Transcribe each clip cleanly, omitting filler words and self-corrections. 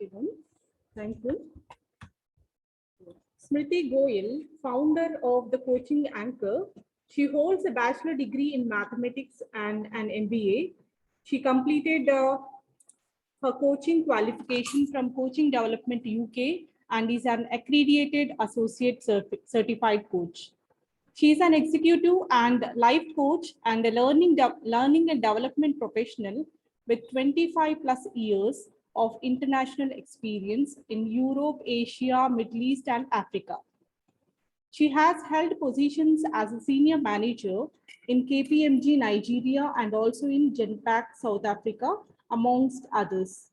Okay, then. Thank you. Smriti Goyal, founder of the Coaching Anchor. She holds a bachelor degree in mathematics and an MBA. She completed her coaching qualification from Coaching Development UK and is an accredited associate certified coach. She is an executive and life coach and a learning and development professional with 25 plus years of international experience in Europe, Asia, Middle East, and Africa. She has held positions as a senior manager in KPMG Nigeria and also in Genpact South Africa, amongst others.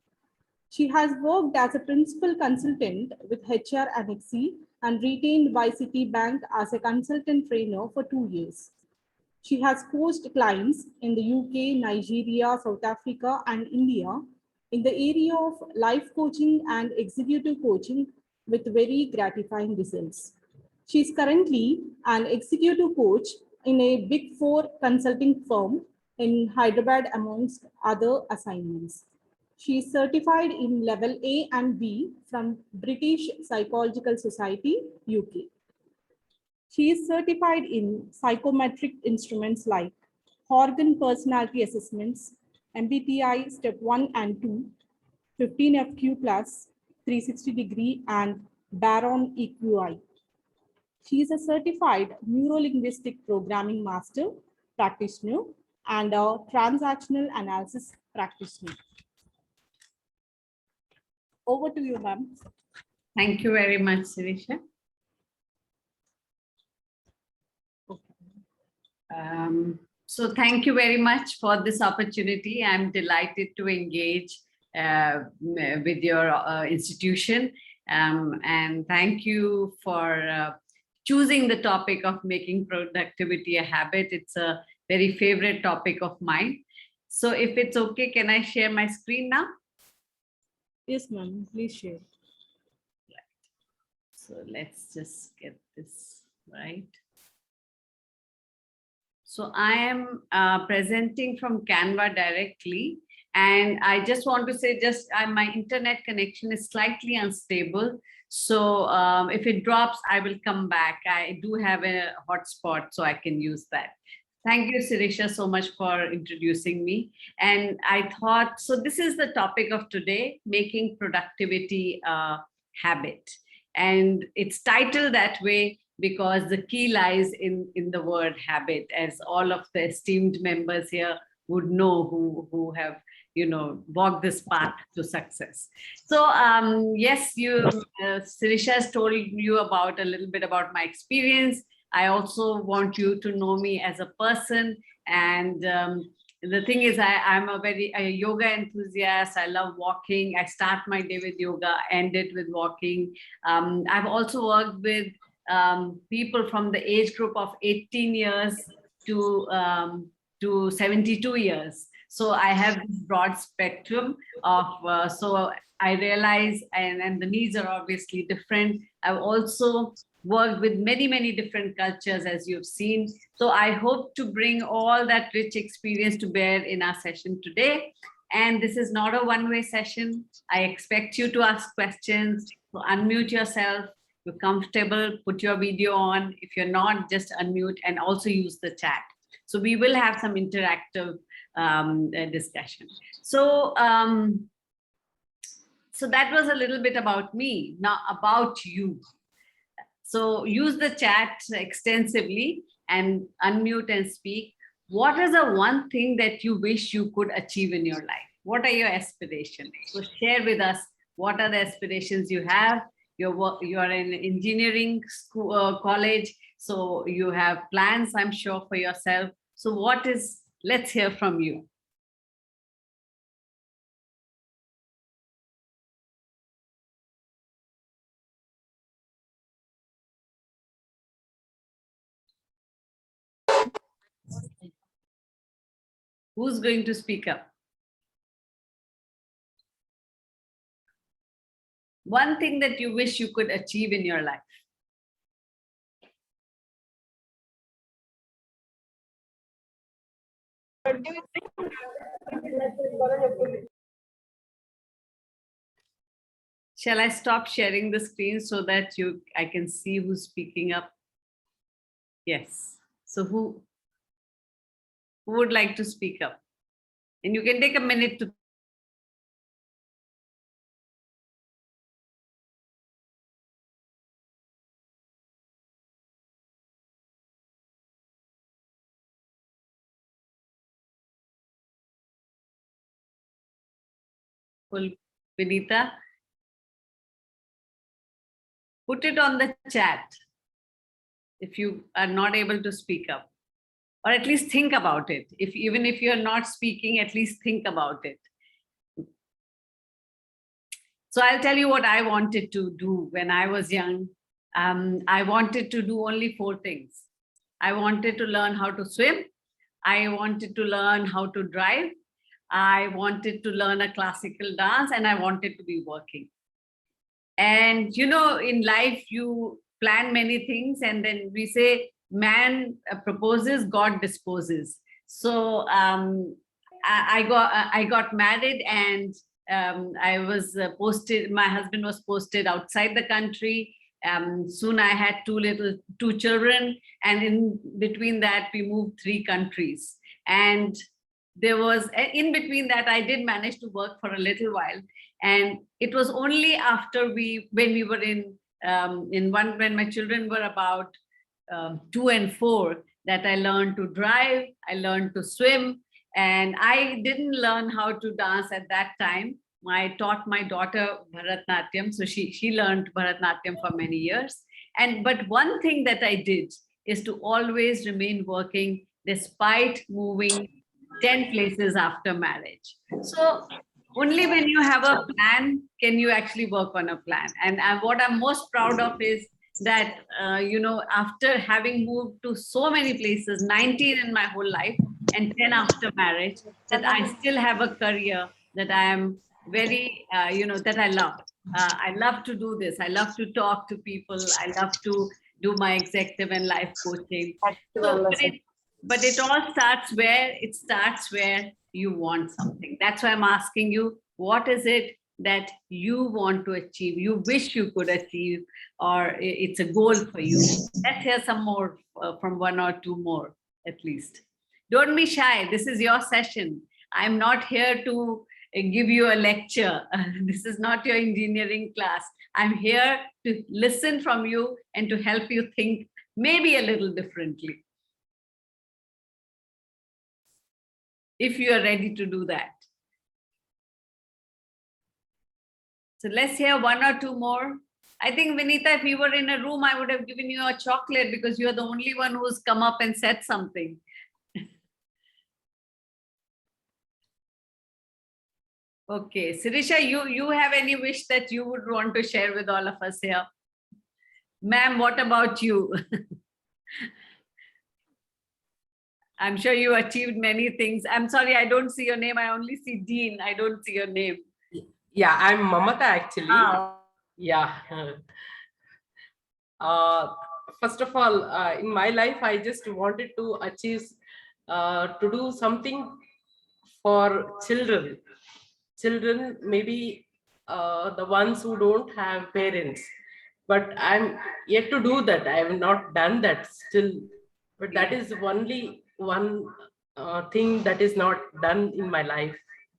She has worked as a principal consultant with HR Annexi and retained by Citibank as a consultant trainer for 2 years. She has coached clients in the UK, Nigeria, South Africa, and India in the area of life coaching and executive coaching with very gratifying results. She is currently an executive coach in a Big Four consulting firm in Hyderabad, amongst other assignments. She is certified in level A and B from British Psychological Society, UK. She is certified in psychometric instruments like Horgan Personality Assessments, MBTI Step 1 and 2, 15FQ+, 360-degree, and Baron EQI. She is a certified Neuro-Linguistic Programming Master practitioner and a transactional analysis practitioner. Over to you, ma'am. Thank you very much, Sirisha. So thank you very much for this opportunity. I'm delighted to engage with your institution. And thank you for choosing the topic of making productivity a habit. It's a very favorite topic of mine. So if it's okay, can I share my screen now? Yes, ma'am, please share. So let's just get this right. So I am presenting from Canva directly. And I just want to say my internet connection is slightly unstable. So if it drops, I will come back. I do have a hotspot, so I can use that. Thank you, Sirisha, so much for introducing me. And I thought, so this is the topic of today, making productivity a habit. And it's titled that way because the key lies in the word habit, as all of the esteemed members here would know who have walked this path to success. So yes, Sirisha has told you a little bit about my experience. I also want you to know me as a person. And the thing is, I'm a yoga enthusiast. I love walking. I start my day with yoga, end it with walking. I've also worked with people from the age group of 18 years to 72 years. So I have this broad spectrum of, so I realize, and the needs are obviously different. I've also worked with many, many different cultures, as you've seen. So I hope to bring all that rich experience to bear in our session today. And this is not a one-way session. I expect you to ask questions, so unmute yourself. If you're comfortable, put your video on. If you're not, just unmute and also use the chat. So we will have some interactive discussion. So, so that was a little bit about me. Now about you. So use the chat extensively and unmute and speak. What is the one thing that you wish you could achieve in your life? What are your aspirations? So share with us, what are the aspirations you have? You are in engineering school, college, so you have plans, I'm sure, for yourself. So let's hear from you. Who's going to speak up? One thing that you wish you could achieve in your life. Shall I stop sharing the screen so that I can see who's speaking up? Yes. So who would like to speak up? And you can take a minute to. Vinita, put it on the chat if you are not able to speak up, or at least think about it. Even if you're not speaking, at least think about it. So I'll tell you what I wanted to do when I was young. I wanted to do only 4 things. I wanted to learn how to swim. I wanted to learn how to drive. I wanted to learn a classical dance, and I wanted to be working. And in life, you plan many things, and then we say, man proposes, God disposes. So I got married, and I was posted. My husband was posted outside the country. Soon I had 2 children, and in between that, we moved 3 countries. And there was, in between that, I did manage to work for a little while. And it was only after when we were when my children were about 2 and 4, that I learned to drive, I learned to swim, and I didn't learn how to dance at that time. I taught my daughter Bharatnatyam, so she learned Bharatnatyam for many years. But one thing that I did is to always remain working despite moving 10 places after marriage. So only when you have a plan can you actually work on a plan. And what I'm most proud of is that, after having moved to so many places, 19 in my whole life and 10 after marriage, that I still have a career that I am very, that I love. I love to do this. I love to talk to people. I love to do my executive and life coaching. But it all starts where you want something. That's why I'm asking you, what is it that you want to achieve, you wish you could achieve, or it's a goal for you? Let's hear some more from 1 or 2 more, at least. Don't be shy. This is your session. I'm not here to give you a lecture. This is not your engineering class. I'm here to listen from you and to help you think maybe a little differently, if you are ready to do that. So let's hear 1 or 2 more. I think, Vinita, if you were in a room, I would have given you a chocolate because you're the only one who's come up and said something. Okay, Sirisha, you have any wish that you would want to share with all of us here? Ma'am, what about you? I'm sure you achieved many things. I'm sorry, I don't see your name. I only see Dean. I don't see your name. Yeah, I'm Mamata actually. Yeah. First of all, in my life, I just wanted to achieve, to do something for children. Children, maybe the ones who don't have parents. But I'm yet to do that. I have not done that still. But that is only one thing that is not done in my life.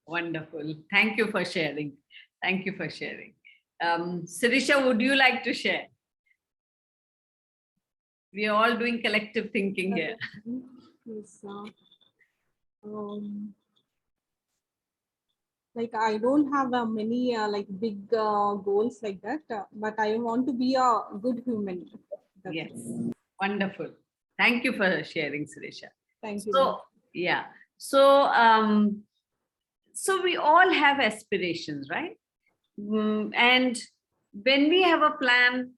Wonderful. Thank you for sharing. Thank you for sharing. Sirisha, would you like to share? We are all doing collective thinking here. Yes, like I don't have many like big goals like that, but I want to be a good human. Yes, wonderful. Thank you for sharing, Sirisha. Thank you. So, yeah. So, so we all have aspirations, right? And when we have a plan,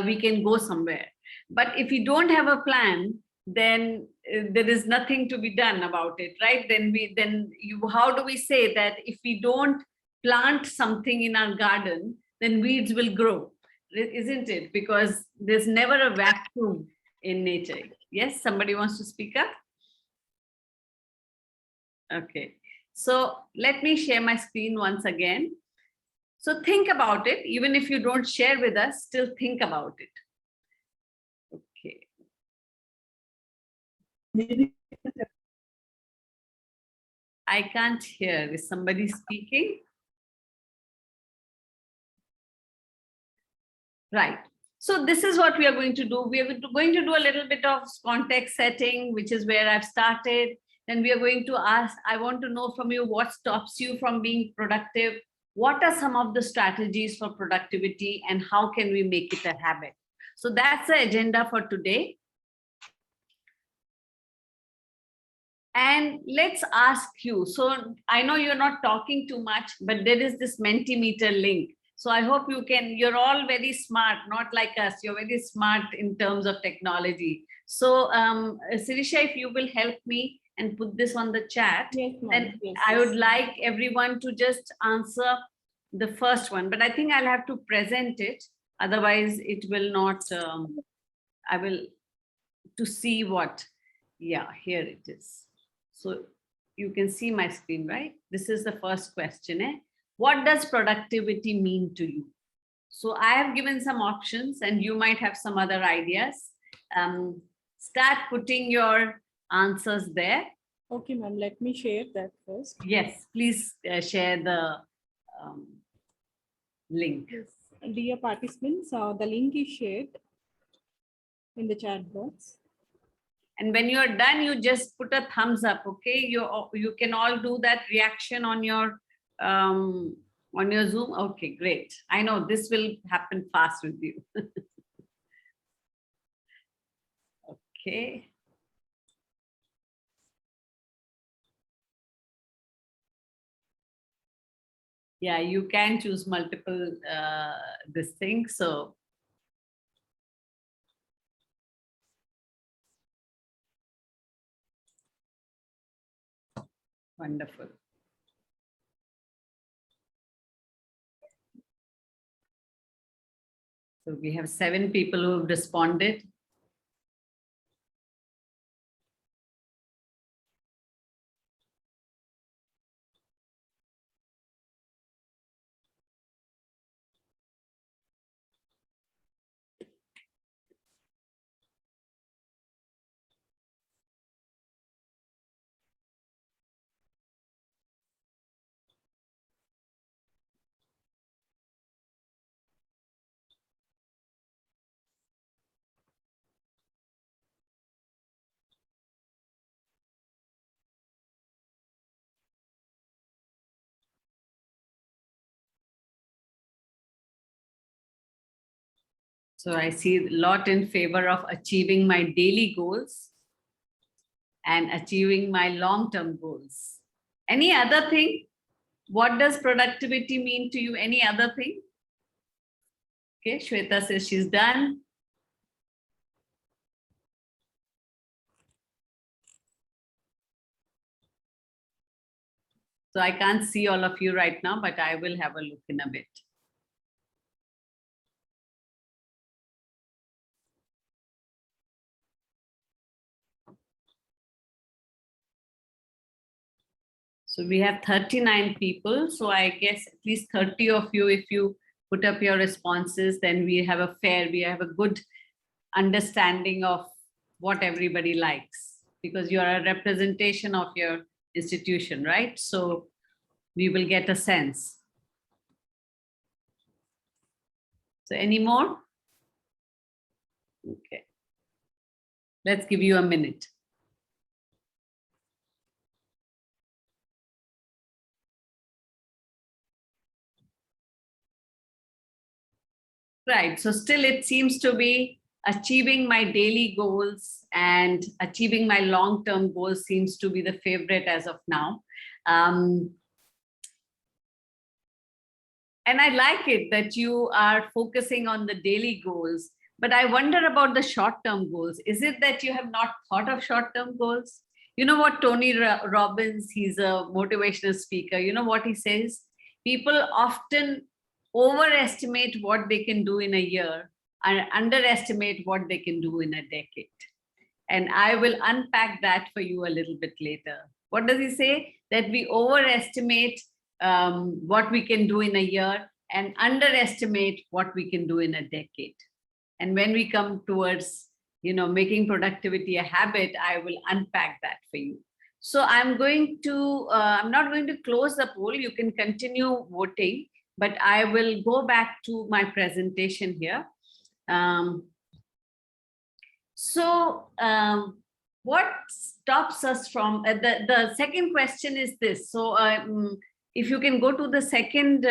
we can go somewhere. But if we don't have a plan, then there is nothing to be done about it, right? How do we say that if we don't plant something in our garden, then weeds will grow, isn't it? Because there's never a vacuum in nature. Yes, somebody wants to speak up? Okay, so let me share my screen once again. So think about it. Even if you don't share with us, still think about it. Okay. I can't hear. Is somebody speaking? Right. So this is what we are going to do. We are going to do a little bit of context setting, which is where I've started. Then we are going to ask, I want to know from you what stops you from being productive. What are some of the strategies for productivity and how can we make it a habit? So that's the agenda for today. And let's ask you. So I know you're not talking too much, but there is this Mentimeter link. So I hope you're all very smart, not like us. You're very smart in terms of technology. So Sirisha, if you will help me and put this on the chat, Yes, ma'am. then Yes, I yes. would like everyone to just answer the first one, but I think I'll have to present it. Otherwise it will not, I will to see what, yeah, here it is. So you can see my screen, right? This is the first question. What does productivity mean to you? So I have given some options and you might have some other ideas. Start putting your answers there. Okay, ma'am, let me share that first. Yes, please share the link. Yes. Dear participants, the link is shared in the chat box. And when you're done, you just put a thumbs up, okay? You can all do that reaction on your Zoom. Okay, great. I know this will happen fast with you. Okay. Yeah, you can choose multiple this thing. So wonderful. So we have 7 people who have responded. So I see a lot in favor of achieving my daily goals and achieving my long-term goals. Any other thing? What does productivity mean to you? Any other thing? Okay, Shweta says she's done. So I can't see all of you right now, but I will have a look in a bit. So we have 39 people. So I guess at least 30 of you, if you put up your responses, then we have a good understanding of what everybody likes, because you are a representation of your institution, right? So we will get a sense. So any more? Okay. Let's give you a minute. Right. So still it seems to be achieving my daily goals and achieving my long-term goals seems to be the favorite as of now. And I like it that you are focusing on the daily goals, but I wonder about the short-term goals. Is it that you have not thought of short-term goals? You know what, Tony Robbins, he's a motivational speaker. You know what he says? People often overestimate what they can do in a year and underestimate what they can do in a decade. And I will unpack that for you a little bit later. What does he say? That we overestimate what we can do in a year and underestimate what we can do in a decade. And when we come towards, making productivity a habit, I will unpack that for you. So I'm not going to close the poll. You can continue voting, but I will go back to my presentation here. What stops us from, the second question is this. So if you can go to the second,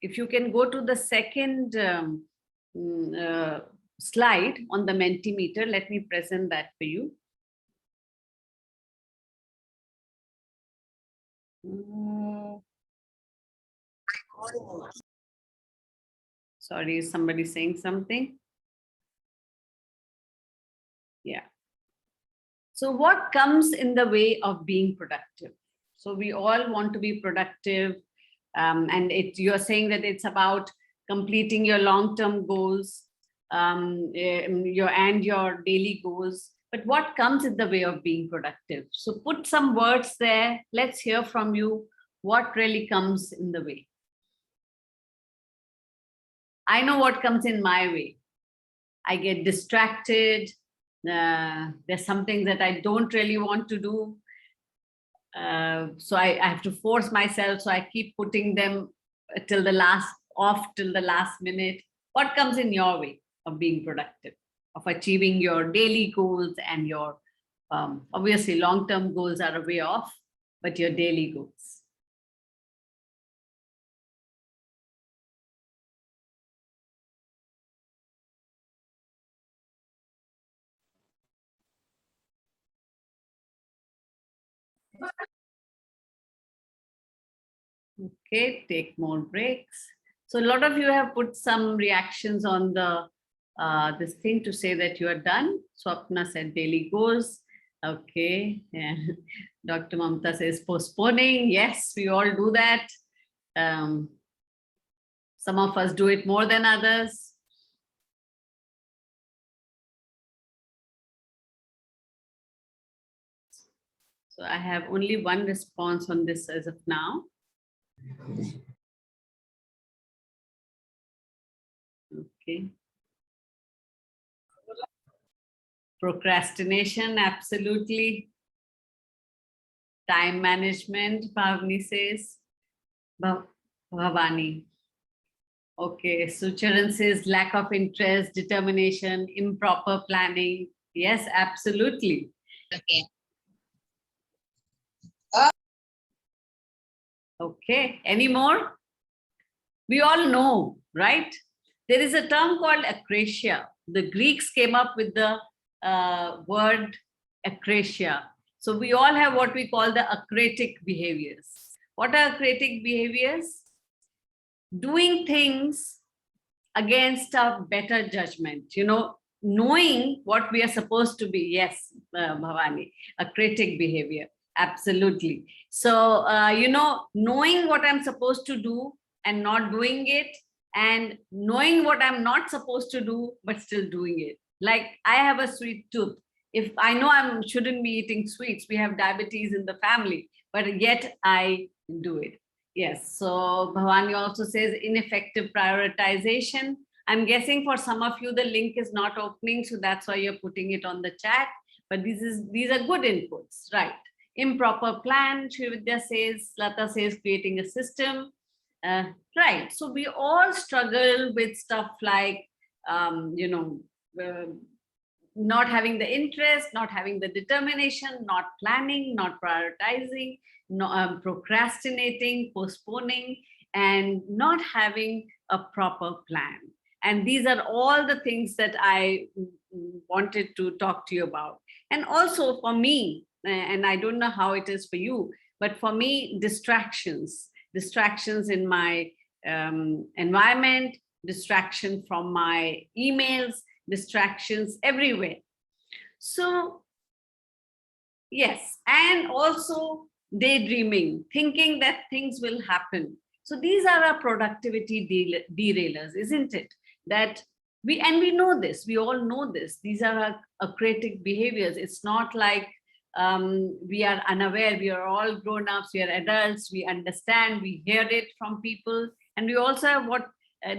if you can go to the second slide on the Mentimeter, let me present that for you. Sorry, is somebody saying something? Yeah. So what comes in the way of being productive? So we all want to be productive. And you're saying that it's about completing your long-term goals, your daily goals. But what comes in the way of being productive? So put some words there. Let's hear from you. What really comes in the way? I know what comes in my way. I get distracted. There's some things that I don't really want to do. So I have to force myself. So I keep putting them till the last minute. What comes in your way of being productive, of achieving your daily goals and your, obviously long-term goals are a way off, but your daily goals? Okay, take more breaks. So a lot of you have put some reactions on the this thing to say that you are done. Swapna said daily goals. Okay, yeah. Dr. Mamta says postponing. Yes, we all do that. Some of us do it more than others. So I have only one response on this as of now. Okay. Procrastination, absolutely. Time management, Bhavani says. Bhavani. Okay, Sucharan says lack of interest, determination, improper planning. Yes, absolutely. Okay. Okay, any more? We all know, right? There is a term called akrasia. The Greeks came up with the word akrasia. So we all have what we call the acratic behaviors. What are acratic behaviors? Doing things against our better judgment, knowing what we are supposed to be. Yes, Bhavani, acratic behavior. Absolutely. So, knowing what I'm supposed to do and not doing it, and knowing what I'm not supposed to do, but still doing it. Like I have a sweet tooth. If I know I shouldn't be eating sweets, we have diabetes in the family, but yet I do it. Yes. So Bhavani also says ineffective prioritization. I'm guessing for some of you, the link is not opening. So that's why you're putting it on the chat. But these are good inputs, right? Improper plan, Srividya says, Lata says, creating a system. Right. So we all struggle with stuff like, not having the interest, not having the determination, not planning, not prioritizing, procrastinating, postponing, and not having a proper plan. And these are all the things that I wanted to talk to you about. And also for me, and I don't know how it is for you, but for me, distractions in my environment, distraction from my emails, distractions everywhere. So yes, and also daydreaming, thinking that things will happen. So these are our productivity derailers, isn't it? That we know this, we all know this. These are our acratic behaviors. It's not like we are unaware. We are all grown-ups, we are adults, we understand, we hear it from people. And we also have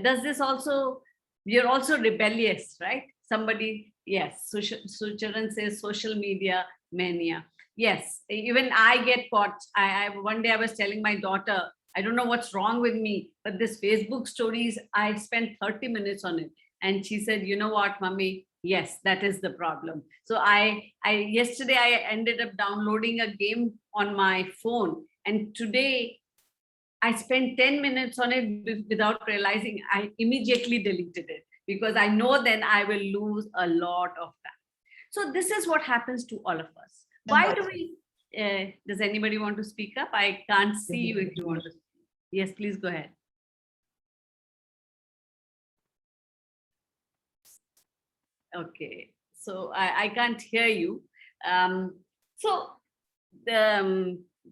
does this also, we are also rebellious, right? Somebody, yes, Sucharan says social media mania. Yes, even I get caught. One day I was telling my daughter, I don't know what's wrong with me, but this Facebook stories, I spent 30 minutes on it. And she said, you know what, mommy? Yes, that is the problem. So yesterday I ended up downloading a game on my phone. And today I spent 10 minutes on it without realizing. I immediately deleted it because I know then I will lose a lot of time. So this is what happens to all of us. Why do we, does anybody want to speak up? I can't see you if you want to speak. Yes, please go ahead. Okay, so I can't hear you.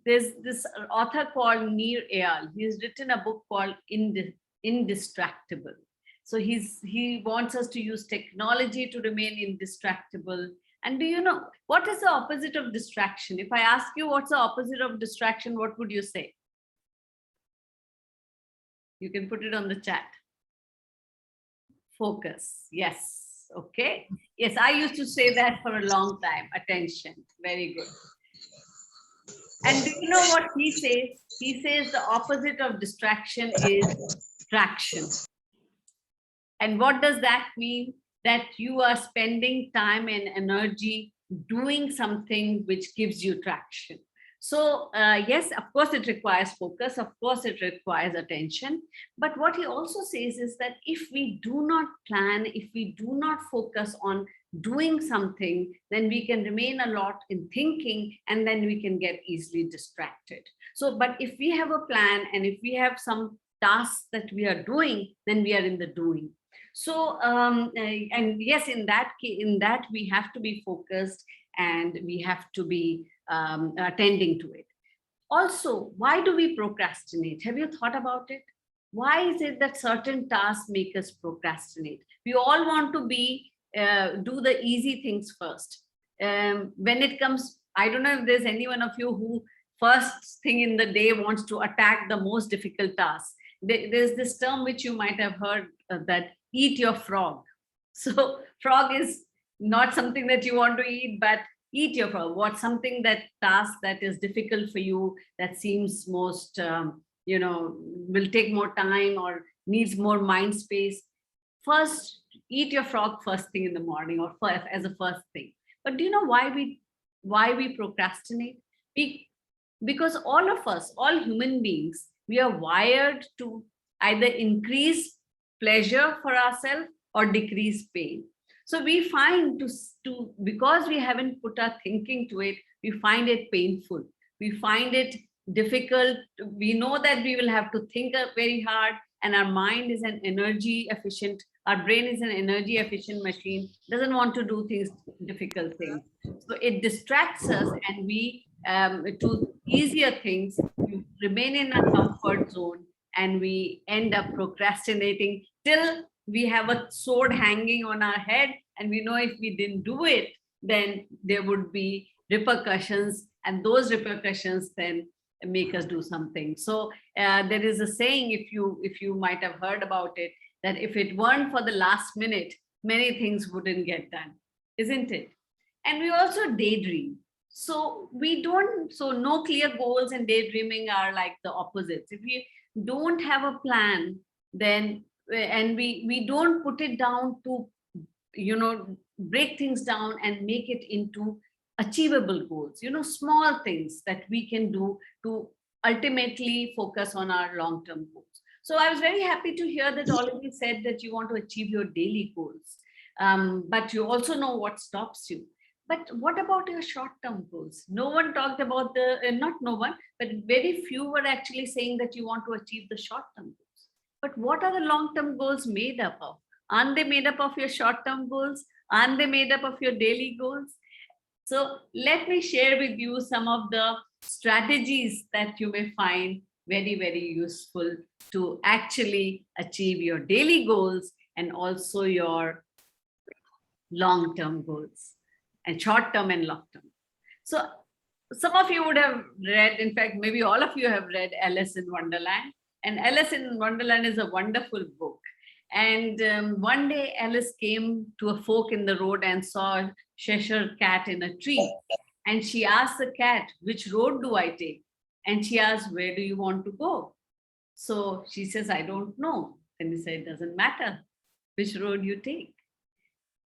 There's this author called Nir Eyal. He's written a book called Indistractable. So he wants us to use technology to remain indistractable. And do you know what is the opposite of distraction? If I ask you what's the opposite of distraction, what would you say? You can put it on the chat. Focus. Yes. Okay. Yes, I used to say that for a long time. Attention. Very good. And do you know what he says? He says the opposite of distraction is traction. And what does that mean? That you are spending time and energy doing something which gives you traction. So yes, of course it requires focus, of course it requires attention. But what he also says is that if we do not plan, if we do not focus on doing something, then we can remain a lot in thinking, and then we can get easily distracted. So, but if we have a plan and if we have some tasks that we are doing, then we are in the doing. So, and yes, in that we have to be focused and we have to be attending to it. Also, why do we procrastinate? Have you thought about it? Why is it that certain tasks make us procrastinate? We all want to do the easy things first. When it comes, I don't know if there's any one of you who first thing in the day wants to attack the most difficult task. There's this term which you might have heard that eat your frog. So frog is not something that you want to eat, but eat your frog. What's something that task that is difficult for you, that seems most, will take more time or needs more mind space. First, eat your frog first thing in the morning or as a first thing. But do you know why we procrastinate? Because all of us, all human beings, we are wired to either increase pleasure for ourselves or decrease pain. So we find because we haven't put our thinking to it, we find it painful. We find it difficult. We know that we will have to think very hard, and our mind is an energy efficient, our brain is an energy efficient machine, doesn't want to do difficult things. So it distracts us, and we to easier things, we remain in a comfort zone, and we end up procrastinating till we have a sword hanging on our head, and we know if we didn't do it, then there would be repercussions, and those repercussions then make us do something. So there is a saying, if you might have heard about it, that if it weren't for the last minute, many things wouldn't get done, isn't it? And we also daydream. So no clear goals, and daydreaming are like the opposites. If we don't have a plan, then and we don't put it down to break things down and make it into achievable goals, small things that we can do to ultimately focus on our long-term goals. So I was very happy to hear that all of you said that you want to achieve your daily goals, but you also know what stops you. But what about your short-term goals? No one talked about not no one, but very few were actually saying that you want to achieve the short-term goals. But what are the long-term goals made up of? Aren't they made up of your short-term goals? Aren't they made up of your daily goals? So let me share with you some of the strategies that you may find very, very useful to actually achieve your daily goals and also your long-term goals, and short-term and long-term. So some of you would have read, in fact, maybe all of you have read Alice in Wonderland. And Alice in Wonderland is a wonderful book. And one day Alice came to a fork in the road and saw a Cheshire cat in a tree. And she asked the cat, which road do I take? And she asked, where do you want to go? So she says, I don't know. And he said, it doesn't matter which road you take.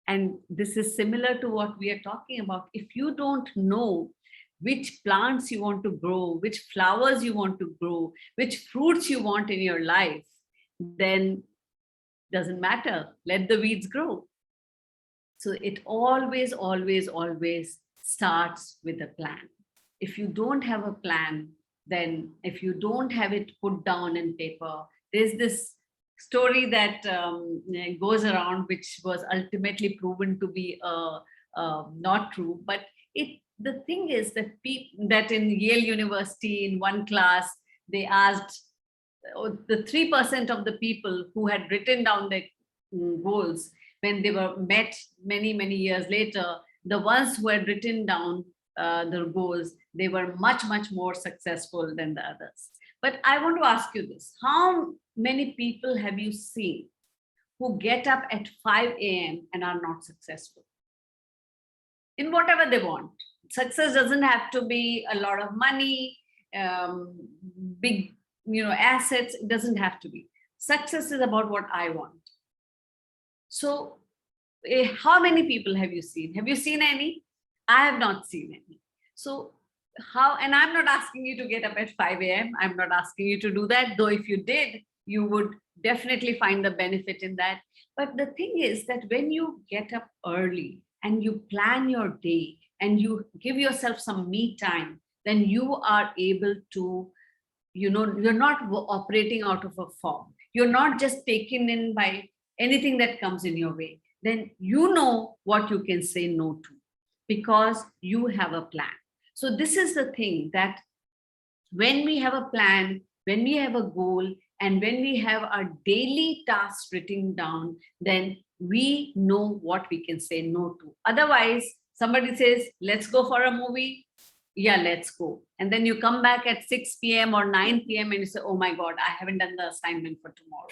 And this is similar to what we are talking about. If you don't know which plants you want to grow, which flowers you want to grow, which fruits you want in your life, then doesn't matter. Let the weeds grow. So it always, always, always starts with a plan. If you don't have a plan, then if you don't have it put down in paper, there's this story that goes around, which was ultimately proven to be not true. But the thing is that that in Yale University, in one class, they asked the 3% of the people who had written down their goals, when they were met many, many years later, the ones who had written down their goals, they were much, much more successful than the others. But I want to ask you this. How many people have you seen who get up at 5 a.m. and are not successful in whatever they want? Success doesn't have to be a lot of money, big, assets. It doesn't have to be. Success is about what I want. So how many people have you seen? Have you seen any? I have not seen any. So how, and I'm not asking you to get up at 5 a.m. I'm not asking you to do that, though if you did, you would definitely find the benefit in that. But the thing is that when you get up early and you plan your day and you give yourself some me time, then you are able to, you're not operating out of a fog. You're not just taken in by anything that comes in your way. Then you know what you can say no to because you have a plan. So this is the thing, that when we have a plan, when we have a goal, and when we have our daily tasks written down, then we know what we can say no to. Otherwise, somebody says, let's go for a movie. Yeah, let's go. And then you come back at 6 p.m. or 9 p.m. and you say, oh my God, I haven't done the assignment for tomorrow.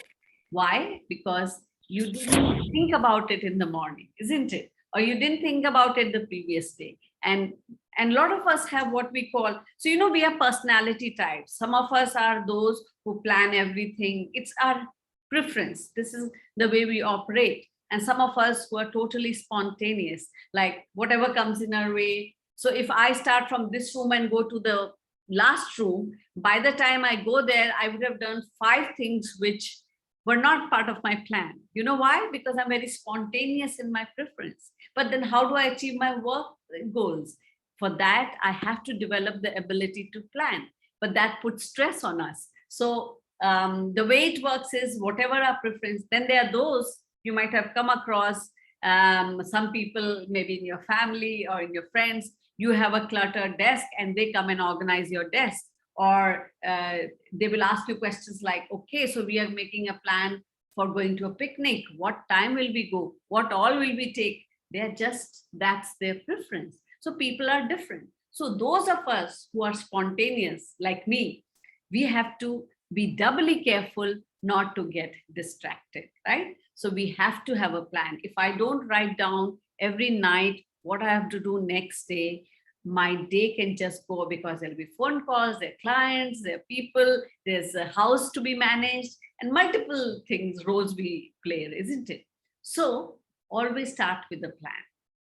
Why? Because you didn't think about it in the morning, isn't it? Or you didn't think about it the previous day. And a lot of us have what we call, so we have personality types. Some of us are those who plan everything. It's our preference. This is the way we operate. And some of us who are totally spontaneous, like whatever comes in our way. So if I start from this room and go to the last room, by the time I go there, I would have done 5 things which were not part of my plan. You know why? Because I'm very spontaneous in my preference. But then how do I achieve my work goals? For that, I have to develop the ability to plan, but that puts stress on us. So the way it works is whatever our preference, then there are those you might have come across, some people maybe in your family or in your friends, you have a cluttered desk and they come and organize your desk. Or they will ask you questions like, okay, so we are making a plan for going to a picnic. What time will we go? What all will we take? They're just, that's their preference. So people are different. So those of us who are spontaneous like me, we have to be doubly careful not to get distracted, right? So we have to have a plan. If I don't write down every night what I have to do next day, my day can just go, because there'll be phone calls, there are clients, there are people, there's a house to be managed, and multiple things, roles we play, isn't it? So always start with a plan.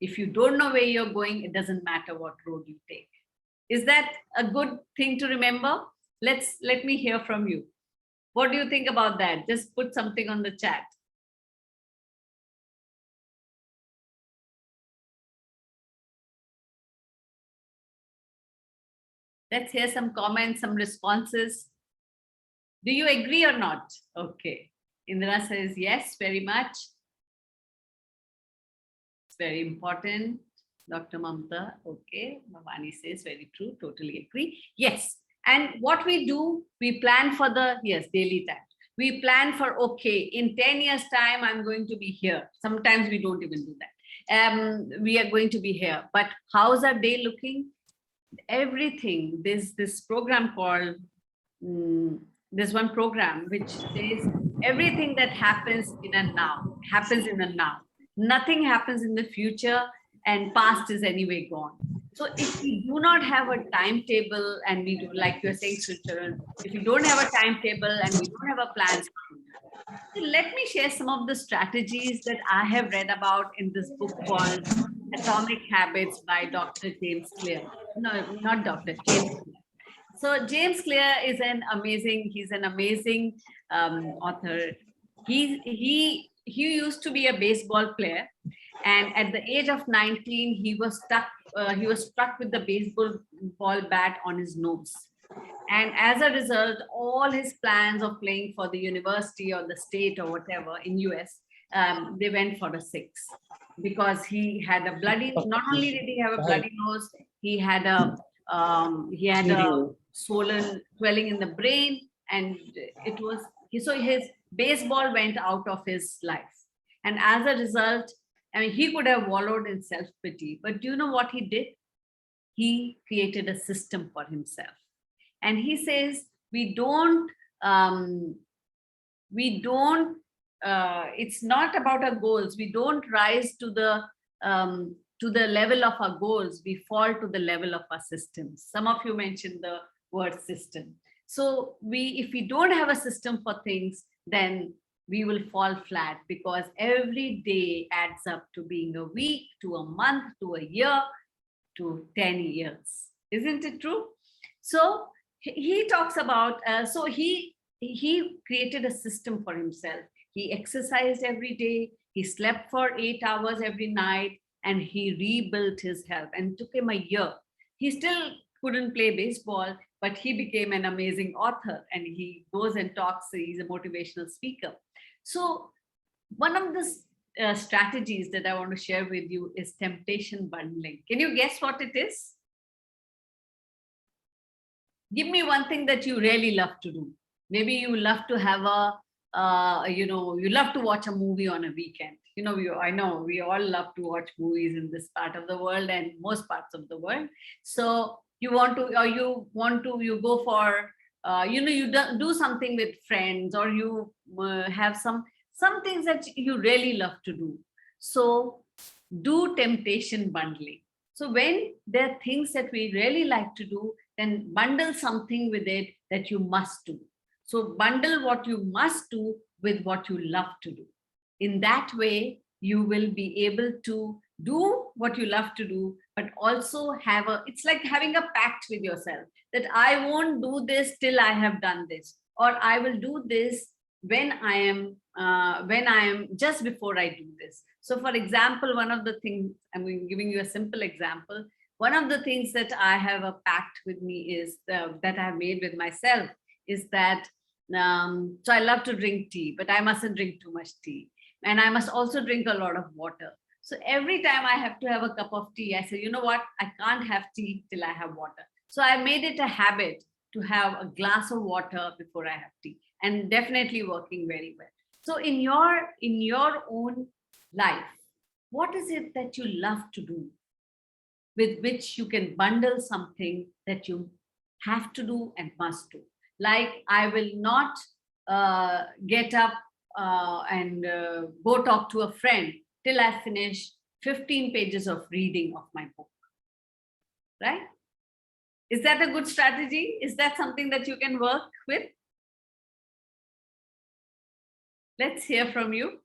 If you don't know where you're going, it doesn't matter what road you take. Is that a good thing to remember? Let me hear from you. What do you think about that? Just put something on the chat. Let's hear some comments, some responses. Do you agree or not? Okay. Indra says yes, very much. It's very important. Dr. Mamta, okay. Bhavani says very true, totally agree. Yes. And what we do, we plan for the, yes, daily time. We plan for, okay, in 10 years time, I'm going to be here. Sometimes we don't even do that. We are going to be here. But how's our day looking? everything. There's this program called, there's one program which says everything that happens in a now happens in a now. Nothing happens in the future, and past is anyway gone. So if we do not have a timetable, and we do, like you're saying, Sricharan, if we don't have a timetable and we don't have a plan, so let me share some of the strategies that I have read about in this book called Atomic Habits by Dr. James Clear. No, not Dr. James Clear. So James Clear is he's an amazing author. He used to be a baseball player, and at the age of 19, he was struck with the baseball bat on his nose. And as a result, all his plans of playing for the university or the state or whatever in US, they went for a 6, because he had a bloody, not only did he have a bloody nose, he had a swollen swelling in the brain, and so his baseball went out of his life. And as a result, I mean, he could have wallowed in self-pity, but do you know what he did? He created a system for himself. And he says, it's not about our goals. We don't rise to the level of our goals. We fall to the level of our systems. Some of you mentioned the word system. So if we don't have a system for things, then we will fall flat, because every day adds up to being a week, to a month, to a year, to 10 years. Isn't it true? So he talks about, so he created a system for himself. He exercised every day. He slept for 8 hours every night, and he rebuilt his health. And it took him a year. He still couldn't play baseball, but he became an amazing author, and he goes and talks. He's a motivational speaker. So one of the strategies that I want to share with you is temptation bundling. Can you guess what it is? Give me one thing that you really love to do. Maybe you love to have you love to watch a movie on a weekend. I know we all love to watch movies in this part of the world and most parts of the world. So you go for, you do something with friends, or you have some things that you really love to do. So do temptation bundling. So when there are things that we really like to do, then bundle something with it that you must do. So bundle what you must do with what you love to do. In that way, you will be able to do what you love to do, but also it's like having a pact with yourself that I won't do this till I have done this, or I will do this when I am just before I do this. So for example, one of the things, I'm giving you a simple example. One of the things that I have a pact with me is that I have made with myself is that, so I love to drink tea, but I mustn't drink too much tea. And I must also drink a lot of water. So every time I have to have a cup of tea, I say, you know what? I can't have tea till I have water. So I made it a habit to have a glass of water before I have tea, and definitely working very well. So in your own life, what is it that you love to do, with which you can bundle something that you have to do and must do? Like, I will not get up and go talk to a friend till I finish 15 pages of reading of my book, right? Is that a good strategy? Is that something that you can work with? Let's hear from you.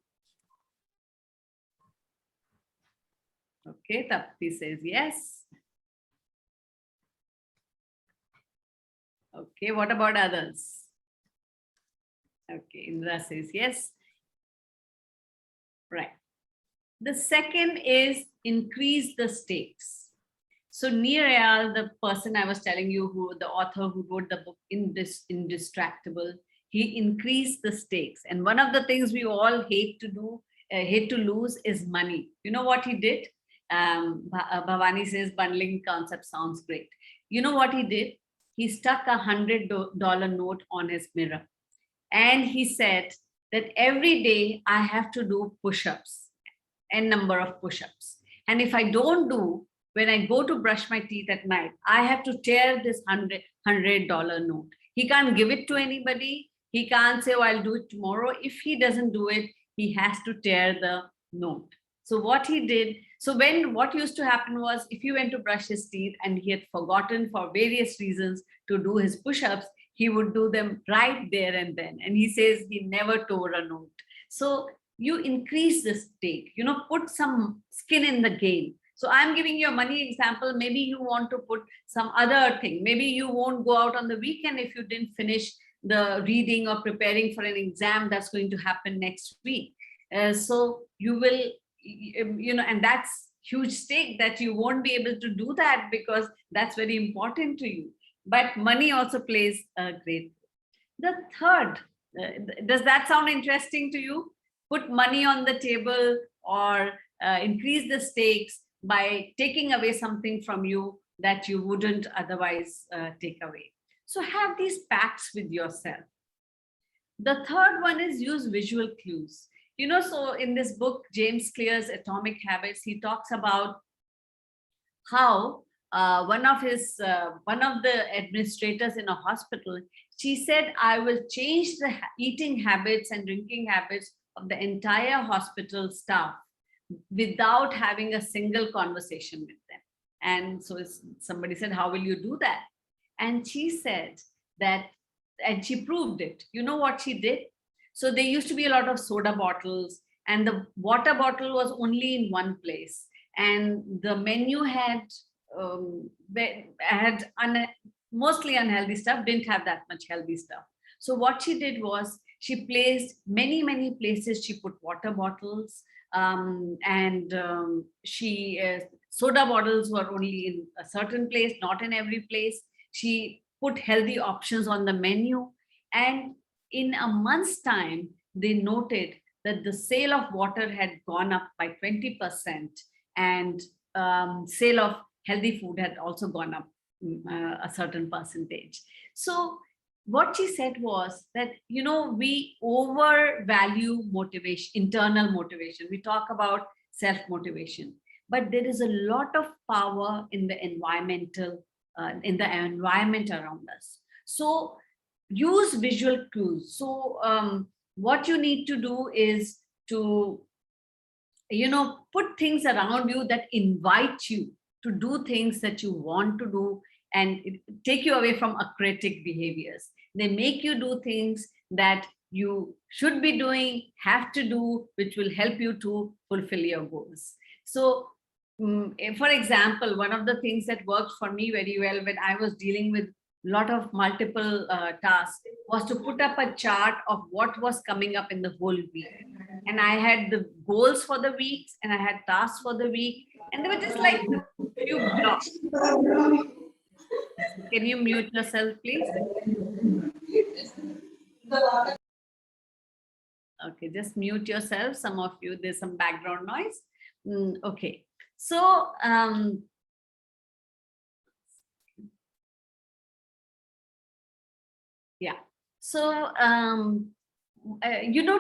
Okay, Tapti says yes. Okay, what about others? Okay, Indra says yes. Right. The second is increase the stakes. So Nir Eyal, the person I was telling you, the author who wrote the book Indistractable, he increased the stakes. And one of the things we all hate to lose is money. You know what he did? Bhavani says bundling concept sounds great. You know what he did? He stuck $100 note on his mirror. And he said that every day I have to do push-ups, n number of push-ups. And if I don't do when I go to brush my teeth at night, I have to tear this $100 note. He can't give it to anybody. He can't say, oh, I'll do it tomorrow. If he doesn't do it, he has to tear the note. So what he did, what used to happen was, if he went to brush his teeth and he had forgotten for various reasons to do his push-ups, he would do them right there and then. And he says he never tore a note. So you increase the stake, put some skin in the game. So I'm giving you a money example. Maybe you want to put some other thing. Maybe you won't go out on the weekend if you didn't finish the reading or preparing for an exam that's going to happen next week. So you will, and that's huge stake that you won't be able to do that because that's very important to you. But money also plays a great role. The third, does that sound interesting to you? Put money on the table or increase the stakes by taking away something from you that you wouldn't otherwise take away. So have these pacts with yourself. The third one is use visual clues. So in this book, James Clear's Atomic Habits, he talks about how one of the administrators in a hospital, she said, I will change the eating habits and drinking habits of the entire hospital staff without having a single conversation with them. And so somebody said, how will you do that? And she said that, and she proved it. You know what she did? So there used to be a lot of soda bottles, and the water bottle was only in one place. And the menu had mostly unhealthy stuff, didn't have that much healthy stuff. So what she did was she placed many places. She put water bottles, soda bottles were only in a certain place, not in every place. She put healthy options on the menu, and in a month's time, they noted that the sale of water had gone up by 20%, and sale of healthy food had also gone up a certain percentage. So what she said was that, we overvalue motivation, internal motivation. We talk about self-motivation, but there is a lot of power in the environment around us. So use visual clues. So what you need to do is to, put things around you that invite you to do things that you want to do and take you away from acrobatic behaviors. They make you do things that you should be doing, have to do, which will help you to fulfill your goals. So for example, one of the things that worked for me very well when I was dealing with a lot of multiple tasks was to put up a chart of what was coming up in the whole week. And I had the goals for the weeks and I had tasks for the week. And they were just like a few blocks. Can you mute yourself, please? Okay, just mute yourself. Some of you, there's some background noise. Okay, so yeah, so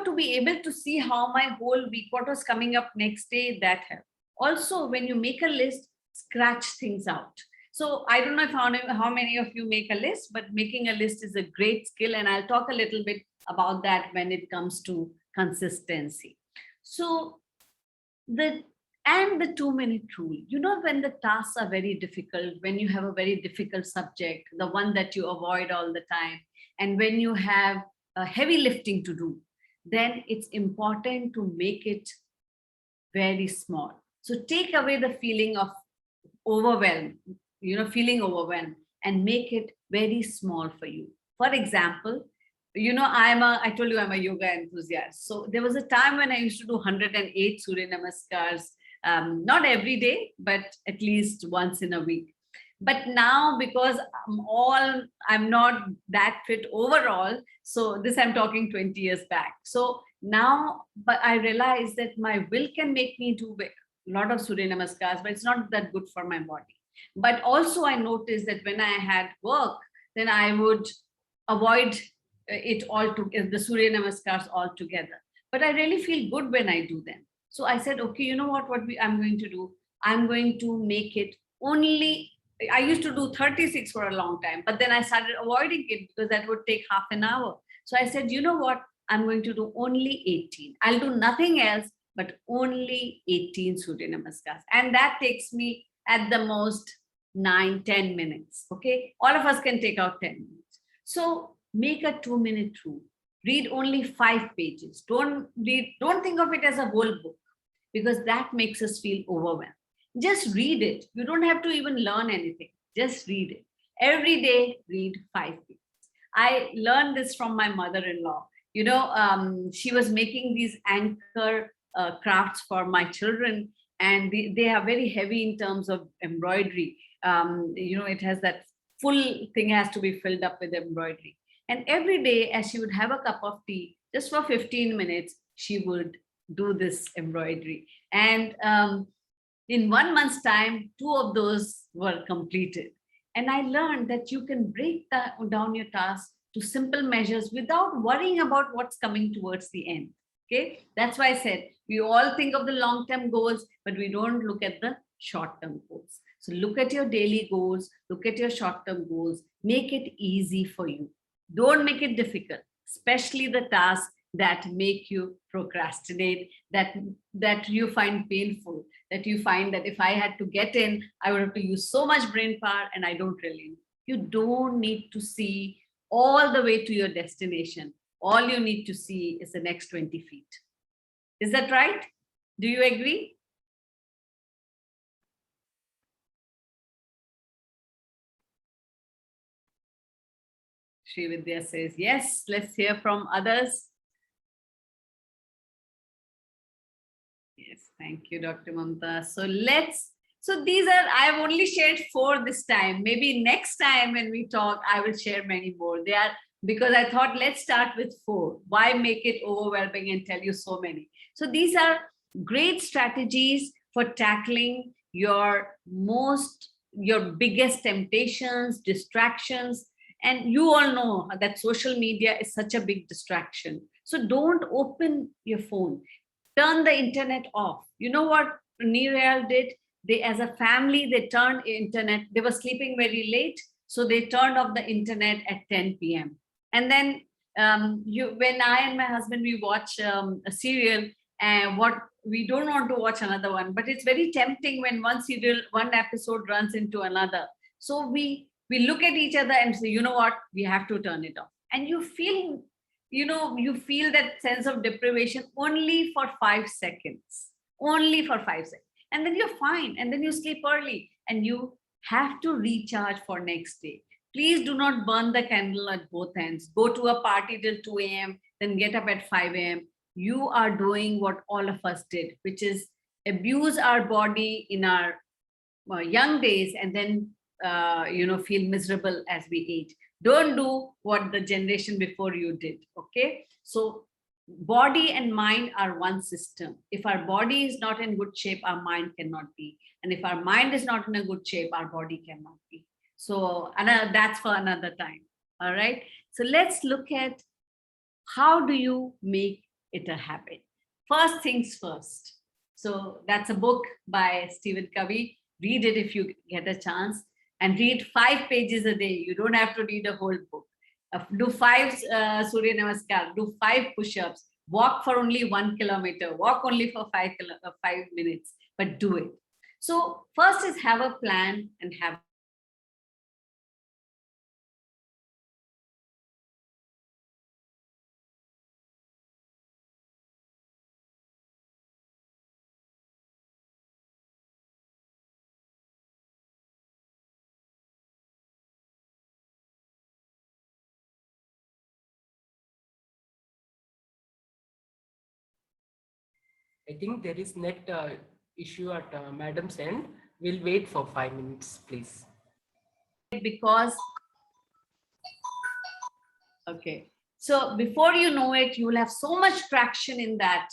to be able to see how my whole week, what was coming up next day, that helped. Also, when you make a list, scratch things out. So I don't know how many of you make a list, but making a list is a great skill. And I'll talk a little bit about that when it comes to consistency. So the 2-minute rule, when the tasks are very difficult, when you have a very difficult subject, the one that you avoid all the time, and when you have a heavy lifting to do, then it's important to make it very small. So take away the feeling of feeling overwhelmed, and make it very small for you. For example, I told you I'm a yoga enthusiast. So there was a time when I used to do 108 Surya Namaskars, not every day, but at least once in a week. But now, because I'm not that fit overall, so this I'm talking 20 years back. So now, but I realize that my will can make me do a lot of Surya Namaskars, but it's not that good for my body. But also I noticed that when I had work, then I would avoid it all the Surya Namaskars altogether. But I really feel good when I do them. So I said, okay, you know what I'm going to do? I'm going to make it only, I used to do 36 for a long time, but then I started avoiding it because that would take half an hour. So I said, you know what? I'm going to do only 18. I'll do nothing else, but only 18 Surya Namaskars. And that takes me at the most 9-10 minutes. Okay. All of us can take out 10 minutes. So make a 2-minute rule. Read only 5 pages. Don't think of it as a whole book, because that makes us feel overwhelmed. Just read it. You don't have to even learn anything. Just read it. Every day, read 5 pages. I learned this from my mother-in-law. She was making these anchor crafts for my children, and they are very heavy in terms of embroidery. It has that full thing has to be filled up with embroidery. And every day, as she would have a cup of tea, just for 15 minutes, she would do this embroidery. And in 1 month's time, 2 of those were completed. And I learned that you can break down your task to simple measures without worrying about what's coming towards the end. Okay, that's why I said we all think of the long-term goals, but we don't look at the short-term goals. So look at your daily goals, look at your short-term goals, make it easy for you. Don't make it difficult, especially the tasks that make you procrastinate, that you find painful, that you find that if I had to get in, I would have to use so much brain power, and I don't really know. You don't need to see all the way to your destination. All you need to see is the next 20 feet. Is that right? Do you agree? Srividya says yes. Let's hear from others. Yes, thank you, Dr. Mamta. So these are, I've only shared 4 this time. Maybe next time when we talk, I will share many more. They are, because I thought, let's start with 4. Why make it overwhelming and tell you so many? So these are great strategies for tackling your biggest temptations, distractions. And you all know that social media is such a big distraction. So don't open your phone. Turn the internet off. You know what Nereal did? They, as a family, they turned internet. They were sleeping very late, so they turned off the internet at 10 p.m. And then when I and my husband, we watch a serial, and what we don't want to watch another one, but it's very tempting when one episode runs into another. So we look at each other and say, you know what, we have to turn it off. And you feel that sense of deprivation only for 5 seconds, only for 5 seconds. And then you're fine. And then you sleep early and you have to recharge for next day. Please do not burn the candle at both ends. Go to a party till 2 a.m., then get up at 5 a.m. You are doing what all of us did, which is abuse our body in our young days and then feel miserable as we age. Don't do what the generation before you did. Okay, so body and mind are one system. If our body is not in good shape, our mind cannot be, and if our mind is not in a good shape, our body cannot be. So that's for another time. All right, so let's look at how do you make it a habit. First things first. So that's a book by Stephen Covey. Read it if you get a chance. And read 5 pages a day. You don't have to read a whole book. Do 5 Surya Namaskar, do 5 push-ups, walk for only 1 kilometer, walk only for 5 minutes, but do it. So first is have a plan and have I think there is net issue at Madam's end. We'll wait for 5 minutes, please. Because, okay. So before you know it, you will have so much traction in that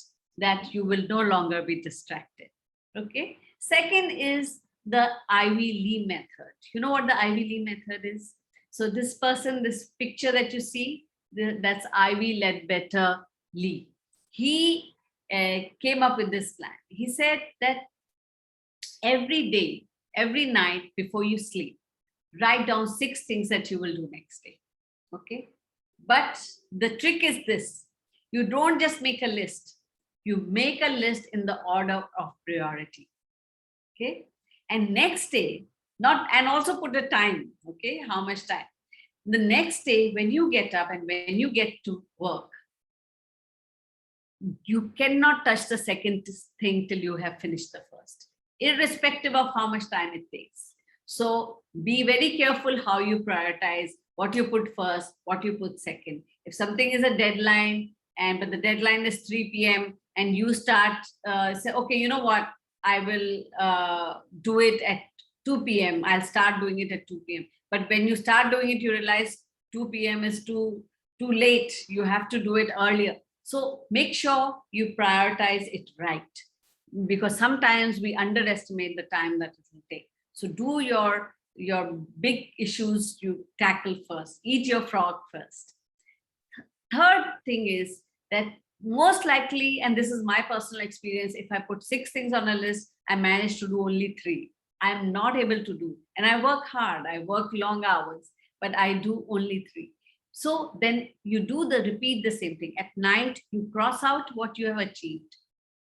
you will no longer be distracted. Okay. Second is the Ivy Lee method. You know what the Ivy Lee method is? So this person, this picture that you see, that's Ivy Ledbetter Lee. He came up with this plan. He said that every day every night before you sleep, write down 6 things that you will do next day. Okay. But the trick is this: you don't just make a list, you make a list in the order of priority. Okay. And next day, and also put a time. Okay. How much time? The next day, when you get up and when you get to work, you cannot touch the second thing till you have finished the first, irrespective of how much time it takes. So be very careful how you prioritize, what you put first, what you put second. If something is a deadline, but the deadline is 3 p.m. and you start, say, okay, you know what, I will do it at 2 p.m. I'll start doing it at 2 p.m. But when you start doing it, you realize 2 p.m. is too late. You have to do it earlier. So make sure you prioritize it right, because sometimes we underestimate the time that it will take. So do your big issues you tackle first. Eat your frog first. Third thing is that most likely, and this is my personal experience, if I put 6 things on a list, I manage to do only 3. I'm not able to do, and I work hard, I work long hours, but I do only 3. So then you repeat the same thing. At night, you cross out what you have achieved,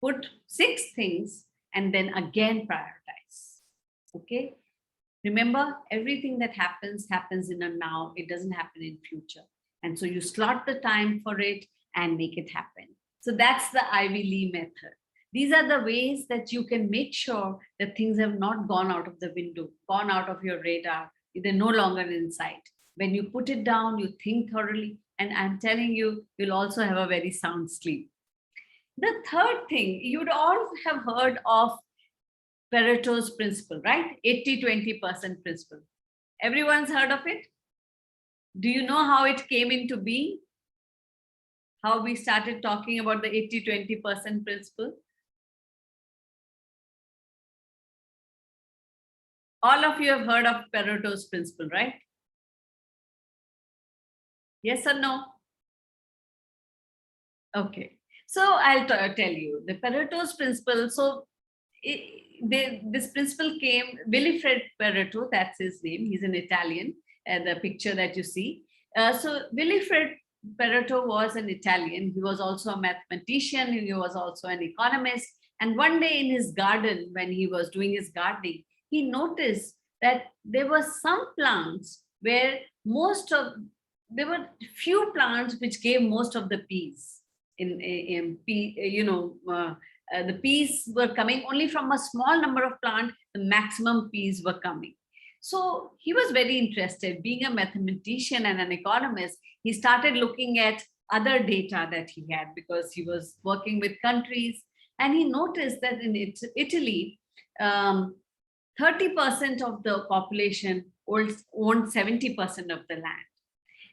put 6 things, and then again prioritize. Okay. Remember, everything that happens in a now. It doesn't happen in future. And so you slot the time for it and make it happen. So that's the Ivy Lee method. These are the ways that you can make sure that things have not gone out of the window, gone out of your radar. They're no longer in sight. When you put it down, you think thoroughly, and I'm telling you, you'll also have a very sound sleep. The third thing, you'd all have heard of Pareto's principle, right? 80-20% principle. Everyone's heard of it? Do you know how it came into being? How we started talking about the 80-20% principle? All of you have heard of Pareto's principle, right? Yes or no? Okay. So I'll tell you the Pareto's principle. So this principle came, Wilfred Pareto, that's his name. He's an Italian, the picture that you see. So Wilfred Pareto was an Italian. He was also a mathematician. He was also an economist. And one day in his garden, when he was doing his gardening, he noticed that there were some plants where there were few plants which gave most of the peas. The peas were coming only from a small number of plants. The maximum peas were coming. So he was very interested. Being a mathematician and an economist, he started looking at other data that he had, because he was working with countries, and he noticed that in Italy, 30% of the population owned 70% of the land.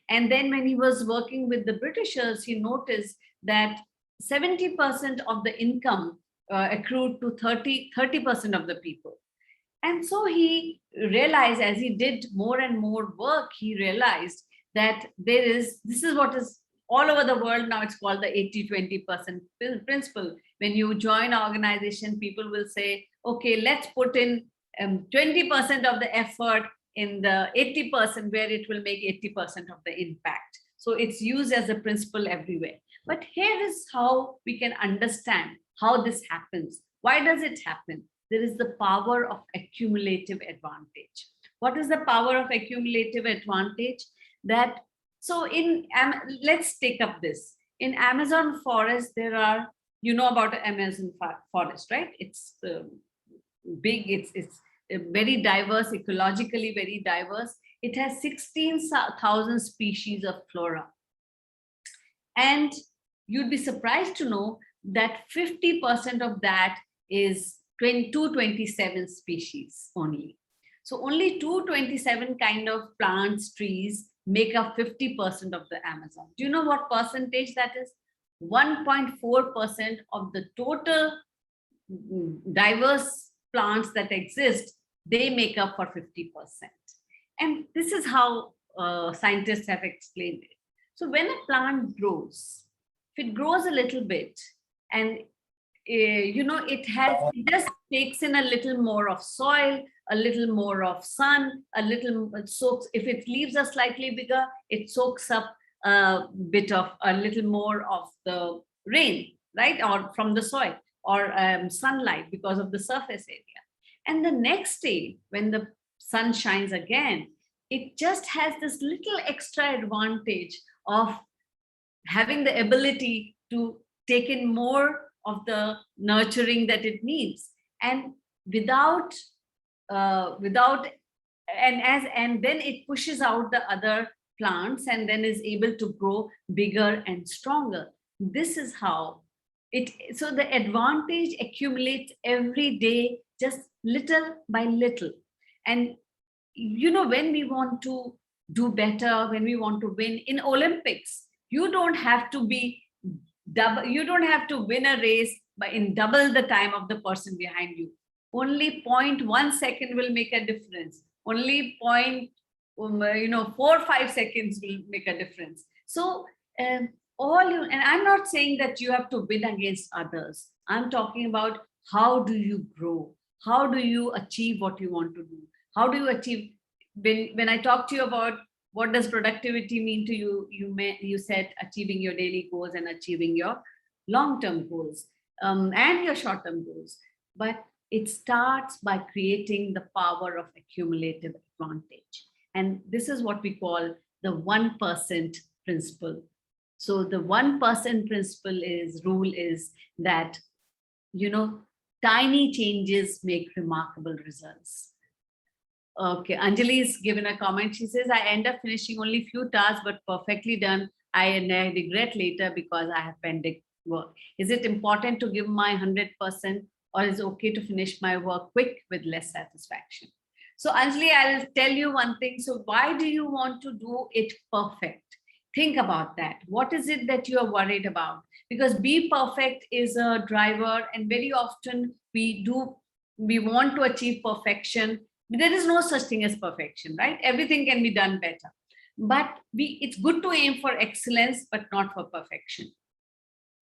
And then when he was working with the Britishers, he noticed that 70% of the income accrued to 30% of the people. And so he realized, as he did more and more work, he realized that this is what is all over the world now. It's called the 80-20% principle. When you join an organization, people will say, okay, let's put in 20% of the effort in the 80% where it will make 80% of the impact. So it's used as a principle everywhere. But here is how we can understand how this happens. Why does it happen? There is the power of accumulative advantage. What is the power of accumulative advantage? Let's take up this. In Amazon forest, there are, you know about Amazon forest, right? It's big, it's very diverse, ecologically very diverse. It has 16,000 species of flora. And you'd be surprised to know that 50% of that is 227 species only. So only 227 kind of plants, trees make up 50% of the Amazon. Do you know what percentage that is? 1.4% of the total diverse plants that exist, they make up for 50%. And this is how scientists have explained it. So when a plant grows, if it grows a little bit, and it just takes in a little more of soil, a little more of sun, a little it soaks. If its leaves are slightly bigger, it soaks up a little more of the rain, right? Or from the soil, or sunlight because of the surface area. And the next day, when the sun shines again, it just has this little extra advantage of having the ability to take in more of the nurturing that it needs, and without and then it pushes out the other plants and then is able to grow bigger and stronger. This is how so the advantage accumulates every day, just little by little. And when we want to do better, when we want to win in Olympics, you don't have to win a race in double the time of the person behind you. Only 0.1 second will make a difference. Only 4 or 5 seconds will make a difference. So and I'm not saying that you have to win against others. I'm talking about how do you grow? How do you achieve what you want to do? How do you achieve? When I talk to you about what does productivity mean to you, you said achieving your daily goals and achieving your long-term goals and your short-term goals. But it starts by creating the power of accumulative advantage. And this is what we call the 1% principle. So the 1% rule is that, tiny changes make remarkable results. Okay, Anjali's given a comment. She says, I end up finishing only few tasks, but perfectly done. I regret later because I have pending work. Is it important to give my 100%, or is it okay to finish my work quick with less satisfaction? So Anjali, I'll tell you one thing. So why do you want to do it perfect? Think about that. What is it that you are worried about? Because be perfect is a driver, and very often we want to achieve perfection. There is no such thing as perfection, right? Everything can be done better. But it's good to aim for excellence, but not for perfection.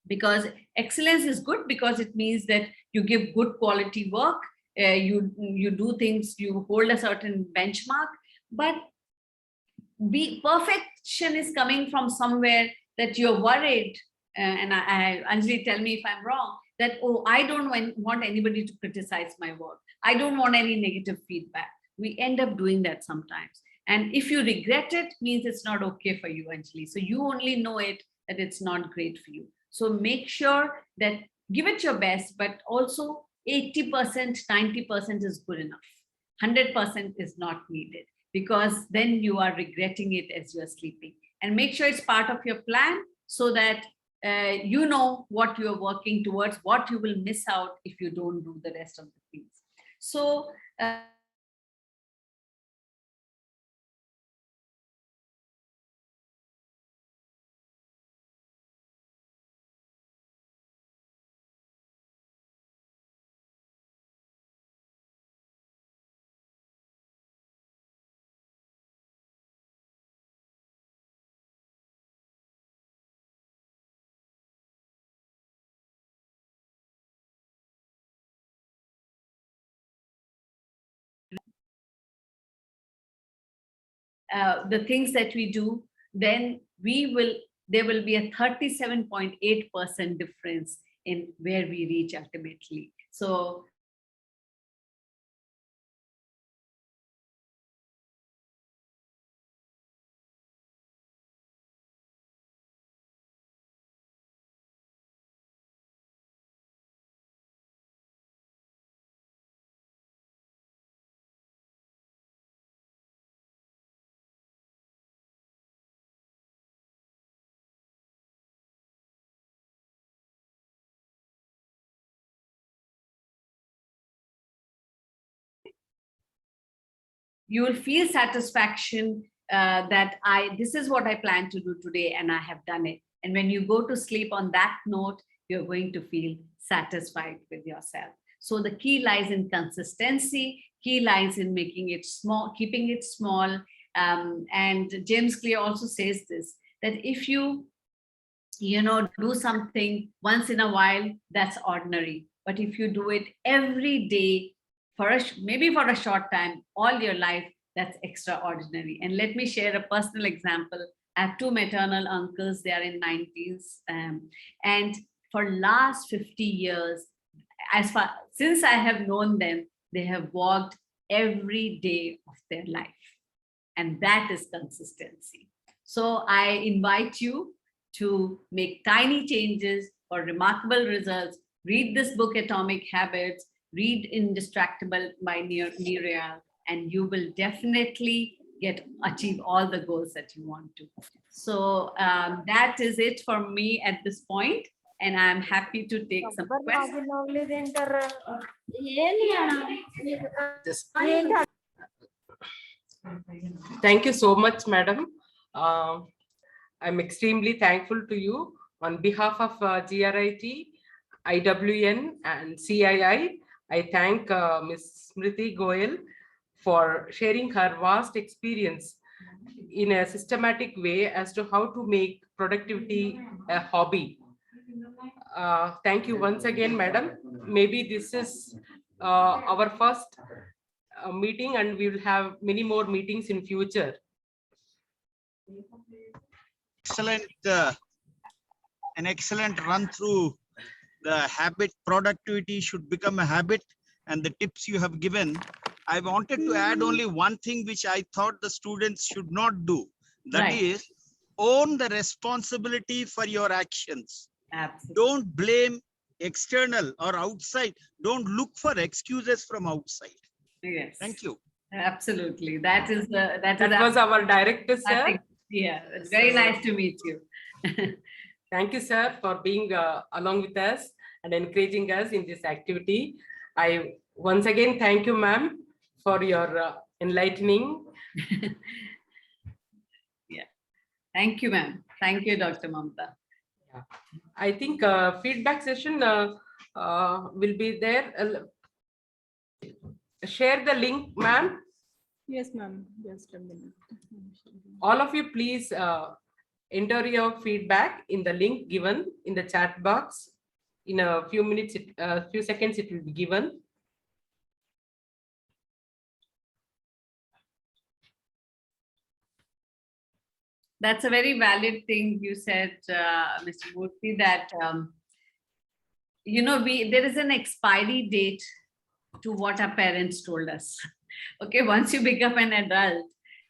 Because excellence is good because it means that you give good quality work, you do things, you hold a certain benchmark, but perfection is coming from somewhere that you're worried, and Anjali, tell me if I'm wrong, that, I don't want anybody to criticize my work. I don't want any negative feedback. We end up doing that sometimes. And if you regret it, means it's not okay for you, Anjali. So you only know it, that it's not great for you. So make sure that give it your best, but also 80%, 90% is good enough. 100% is not needed, because then you are regretting it as you're sleeping. And make sure it's part of your plan, so that you know what you're working towards, what you will miss out if you don't do the rest of the things. So the things that we do, then there will be a 37.8% difference in where we reach ultimately. So you will feel satisfaction that this is what I plan to do today and I have done it. And when you go to sleep on that note, you're going to feel satisfied with yourself. So the key lies in consistency, key lies in making it small, keeping it small. And James Clear also says this, that if you do something once in a while, that's ordinary. But if you do it every day maybe for a short time, all your life, that's extraordinary. And let me share a personal example. I have two maternal uncles, they are in 90s. And for last 50 years, since I have known them, they have walked every day of their life. And that is consistency. So I invite you to make tiny changes for remarkable results. Read this book, Atomic Habits, read Indistractable by Nereal, and you will definitely achieve all the goals that you want to. So that is it for me at this point, and I'm happy to take some questions. Thank you so much, madam. I'm extremely thankful to you on behalf of GRIT, IWN, and CII. I thank Ms. Smriti Goyal for sharing her vast experience in a systematic way as to how to make productivity a hobby. Thank you once again, madam. Maybe this is our first meeting, and we will have many more meetings in future. Excellent, an excellent run through the habit. Productivity should become a habit, and the tips you have given. I wanted to add only one thing which I thought the students should not do. That is, own the responsibility for your actions. Absolutely. Don't blame external or outside. Don't look for excuses from outside. Yes. Thank you. Absolutely. That was our director, sir. Yeah, it's very nice to meet you. Thank you, sir, for being along with us and encouraging us in this activity. I once again thank you, ma'am, for your enlightening. Yeah. Thank you, ma'am. Thank you, Dr. Mamta. Yeah. I think feedback session will be there. Share the link, ma'am. Yes, ma'am. Just a minute. All of you, please enter your feedback in the link given in the chat box. In a few minutes, few seconds, it will be given. That's a very valid thing you said, Mr. Murthy, that there is an expiry date to what our parents told us. Okay, once you become an adult,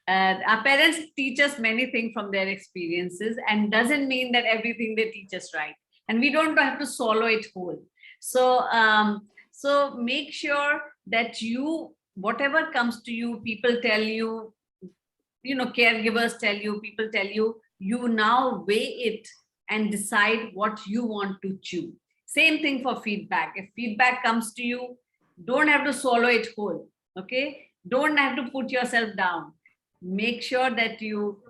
our parents teach us many things from their experiences, and doesn't mean that everything they teach us right, and we don't have to swallow it whole. So so make sure that whatever comes to you, people tell you, caregivers tell you, people tell you, you now weigh it and decide what you want to chew. Same thing for feedback. If feedback comes to you, don't have to swallow it whole. Okay, don't have to put yourself down. Make sure that you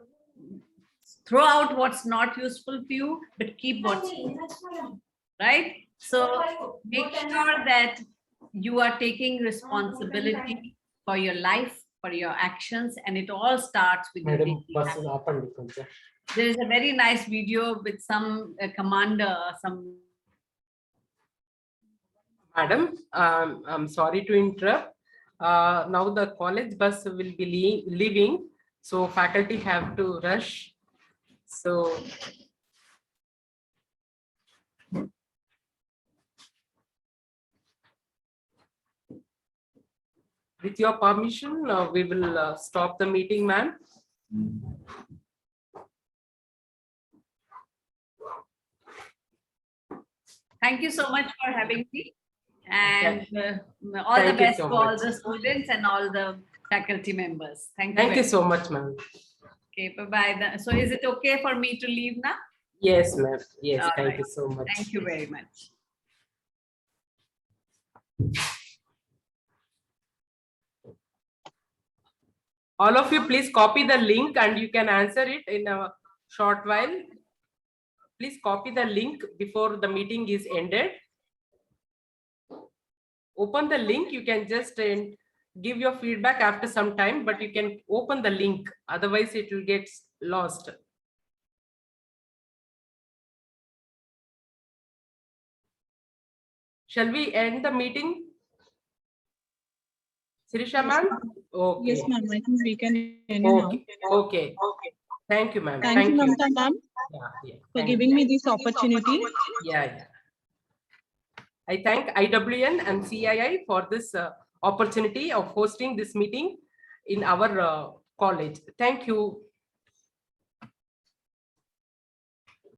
throw out what's not useful to you, but keep what's useful, right? So make sure that you are taking responsibility for your life, for your actions, and it all starts with your daily habits. There is a very nice video with some commander, some. Madam, I'm sorry to interrupt. Now the college bus will be leaving, so faculty have to rush. So with your permission, we will stop the meeting, ma'am. Thank you so much for having me, and all the best to all the students and all the faculty members. Thank you so much, ma'am. Okay, bye-bye. So is it okay for me to leave now? Yes, ma'am. Yes, all thank right. you so much. Thank you very much. All of you, please copy the link and you can answer it in a short while. Please copy the link before the meeting is ended. Open the link. You can just give your feedback after some time, but you can open the link. Otherwise, it will get lost. Shall we end the meeting? Sirisha ma'am? Okay. Yes, ma'am. I think we can end now. Okay. Okay. Thank you, ma'am. Thank you, Mamta ma'am, Yeah, for thank giving you. me this opportunity. Yeah. I thank IWN and CII for this opportunity of hosting this meeting in our college. Thank you.